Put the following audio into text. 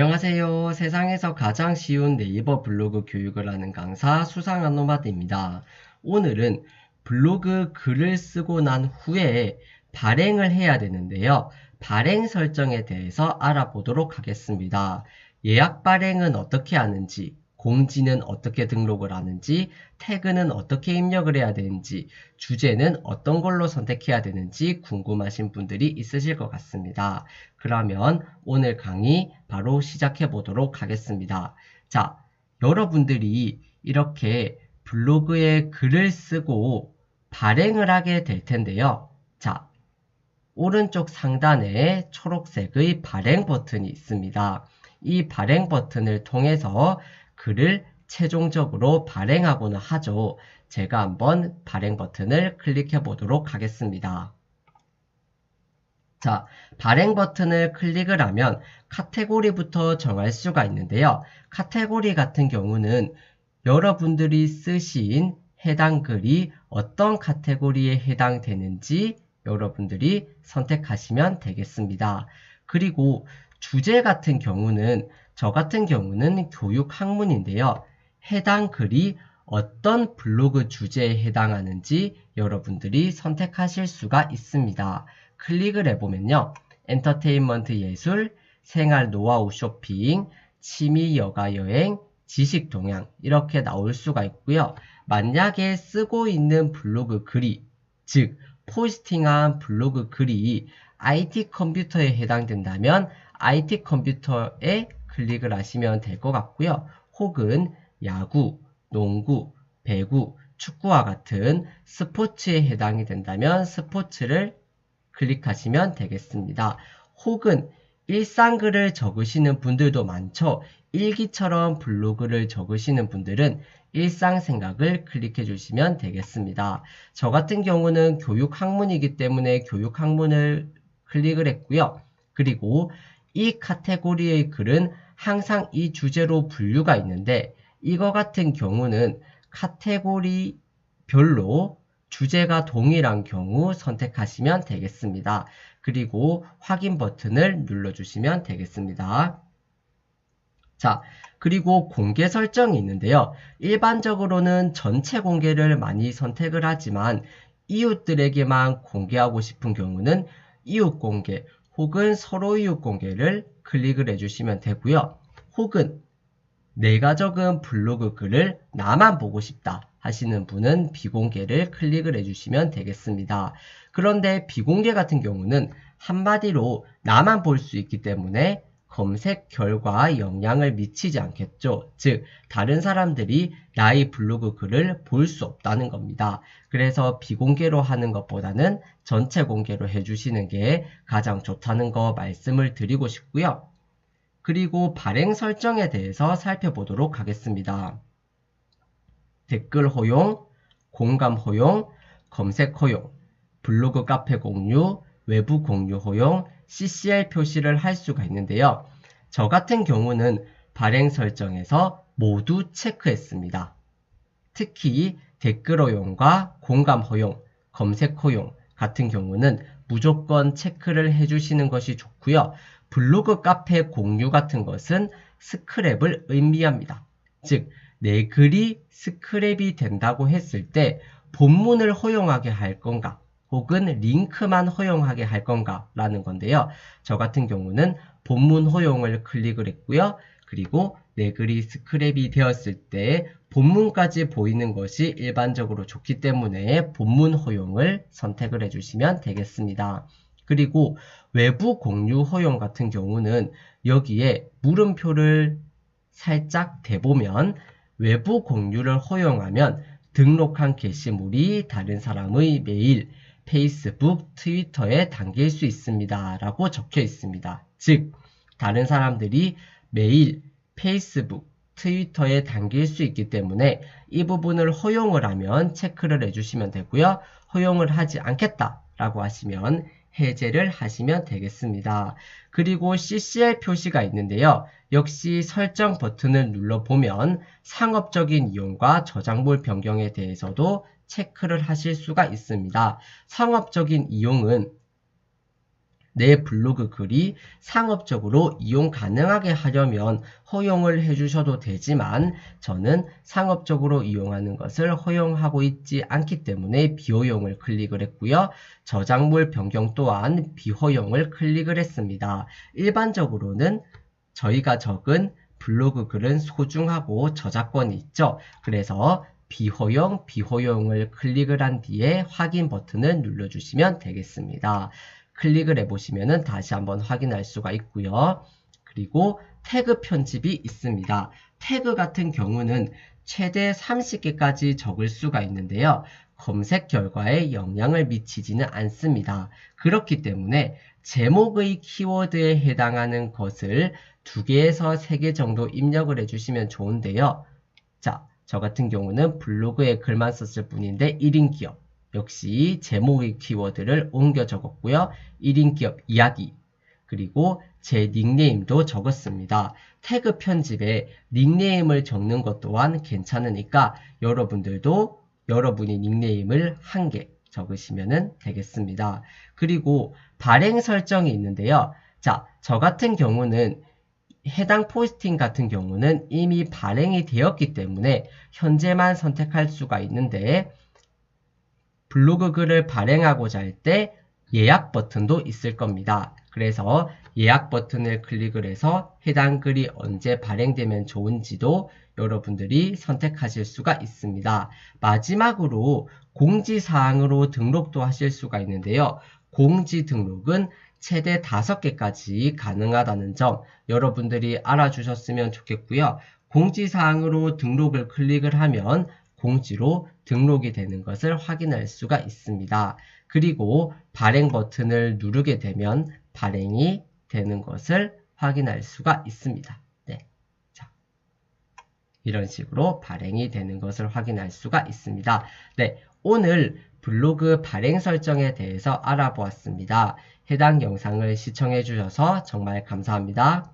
안녕하세요. 세상에서 가장 쉬운 네이버 블로그 교육을 하는 강사 수상한 노마드입니다. 오늘은 블로그 글을 쓰고 난 후에 발행을 해야 되는데요. 발행 설정에 대해서 알아보도록 하겠습니다. 예약 발행은 어떻게 하는지, 공지는 어떻게 등록을 하는지, 태그는 어떻게 입력을 해야 되는지, 주제는 어떤 걸로 선택해야 되는지 궁금하신 분들이 있으실 것 같습니다. 그러면 오늘 강의 바로 시작해 보도록 하겠습니다. 자, 여러분들이 이렇게 블로그에 글을 쓰고 발행을 하게 될 텐데요. 자, 오른쪽 상단에 초록색의 발행 버튼이 있습니다. 이 발행 버튼을 통해서 글을 최종적으로 발행하고는 하죠. 제가 한번 발행 버튼을 클릭해 보도록 하겠습니다. 자, 발행 버튼을 클릭을 하면 카테고리부터 정할 수가 있는데요. 카테고리 같은 경우는 여러분들이 쓰신 해당 글이 어떤 카테고리에 해당되는지 여러분들이 선택하시면 되겠습니다. 그리고 주제 같은 경우는 저 같은 경우는 교육 학문인데요. 해당 글이 어떤 블로그 주제에 해당하는지 여러분들이 선택하실 수가 있습니다. 클릭을 해보면요. 엔터테인먼트 예술, 생활 노하우 쇼핑, 취미 여가 여행, 지식 동향 이렇게 나올 수가 있고요. 만약에 쓰고 있는 블로그 글이 즉 포스팅한 블로그 글이 IT 컴퓨터에 해당된다면 IT 컴퓨터에 클릭을 하시면 될 것 같고요. 혹은 야구, 농구, 배구, 축구와 같은 스포츠에 해당이 된다면 스포츠를 클릭하시면 되겠습니다. 혹은 일상글을 적으시는 분들도 많죠. 일기처럼 블로그를 적으시는 분들은 일상생각을 클릭해 주시면 되겠습니다. 저 같은 경우는 교육학문이기 때문에 교육학문을 클릭을 했고요. 그리고 이 카테고리의 글은 항상 이 주제로 분류가 있는데 이거 같은 경우는 카테고리별로 주제가 동일한 경우 선택하시면 되겠습니다. 그리고 확인 버튼을 눌러주시면 되겠습니다. 자, 그리고 공개 설정이 있는데요. 일반적으로는 전체 공개를 많이 선택을 하지만 이웃들에게만 공개하고 싶은 경우는 이웃 공개 혹은 서로 이웃 공개를 클릭을 해주시면 되고요. 혹은 내가 적은 블로그 글을 나만 보고 싶다 하시는 분은 비공개를 클릭을 해주시면 되겠습니다. 그런데 비공개 같은 경우는 한마디로 나만 볼 수 있기 때문에 검색 결과에 영향을 미치지 않겠죠. 즉 다른 사람들이 나의 블로그 글을 볼 수 없다는 겁니다. 그래서 비공개로 하는 것보다는 전체 공개로 해주시는 게 가장 좋다는 거 말씀을 드리고 싶고요. 그리고 발행 설정에 대해서 살펴보도록 하겠습니다. 댓글 허용, 공감 허용, 검색 허용, 블로그 카페 공유, 외부 공유 허용, CCR 표시를 할 수가 있는데요. 저 같은 경우는 발행 설정에서 모두 체크했습니다. 특히 댓글 허용과 공감 허용, 검색 허용 같은 경우는 무조건 체크를 해주시는 것이 좋고요. 블로그 카페 공유 같은 것은 스크랩을 의미합니다. 즉, 내 글이 스크랩이 된다고 했을 때 본문을 허용하게 할 건가 혹은 링크만 허용하게 할 건가 라는 건데요. 저 같은 경우는 본문 허용을 클릭을 했고요. 그리고 내 글이 스크랩이 되었을 때 본문까지 보이는 것이 일반적으로 좋기 때문에 본문 허용을 선택을 해주시면 되겠습니다. 그리고 외부 공유 허용 같은 경우는 여기에 물음표를 살짝 대보면 외부 공유를 허용하면 등록한 게시물이 다른 사람의 메일, 페이스북, 트위터에 담길 수 있습니다. 라고 적혀 있습니다. 즉, 다른 사람들이 메일, 페이스북, 트위터에 담길 수 있기 때문에 이 부분을 허용을 하면 체크를 해주시면 되고요. 허용을 하지 않겠다라고 하시면 해제를 하시면 되겠습니다. 그리고 CCR 표시가 있는데요. 역시 설정 버튼을 눌러보면 상업적인 이용과 저작물 변경에 대해서도 체크를 하실 수가 있습니다. 상업적인 이용은 내 블로그 글이 상업적으로 이용 가능하게 하려면 허용을 해주셔도 되지만 저는 상업적으로 이용하는 것을 허용하고 있지 않기 때문에 비허용을 클릭을 했고요. 저작물 변경 또한 비허용을 클릭을 했습니다. 일반적으로는 저희가 적은 블로그 글은 소중하고 저작권이 있죠. 그래서 비허용을 클릭을 한 뒤에 확인 버튼을 눌러주시면 되겠습니다. 클릭을 해보시면 다시 한번 확인할 수가 있고요. 그리고 태그 편집이 있습니다. 태그 같은 경우는 최대 30개까지 적을 수가 있는데요. 검색 결과에 영향을 미치지는 않습니다. 그렇기 때문에 제목의 키워드에 해당하는 것을 2개에서 3개 정도 입력을 해주시면 좋은데요. 자, 저 같은 경우는 블로그에 글만 썼을 뿐인데 1인 기업. 역시 제목의 키워드를 옮겨 적었고요. 1인 기업 이야기. 그리고 제 닉네임도 적었습니다. 태그 편집에 닉네임을 적는 것 또한 괜찮으니까 여러분들도 여러분이 닉네임을 1개 적으시면 되겠습니다. 그리고 발행 설정이 있는데요. 자, 저 같은 경우는 해당 포스팅 같은 경우는 이미 발행이 되었기 때문에 현재만 선택할 수가 있는데 블로그 글을 발행하고자 할 때 예약 버튼도 있을 겁니다. 그래서 예약 버튼을 클릭을 해서 해당 글이 언제 발행되면 좋은지도 여러분들이 선택하실 수가 있습니다. 마지막으로 공지사항으로 등록도 하실 수가 있는데요. 공지 등록은 최대 5개까지 가능하다는 점 여러분들이 알아주셨으면 좋겠고요. 공지사항으로 등록을 클릭을 하면 공지로 등록이 되는 것을 확인할 수가 있습니다. 그리고 발행 버튼을 누르게 되면 발행이 되는 것을 확인할 수가 있습니다. 네. 자, 이런 식으로 발행이 되는 것을 확인할 수가 있습니다. 네, 오늘 블로그 발행 설정에 대해서 알아보았습니다. 해당 영상을 시청해 주셔서 정말 감사합니다.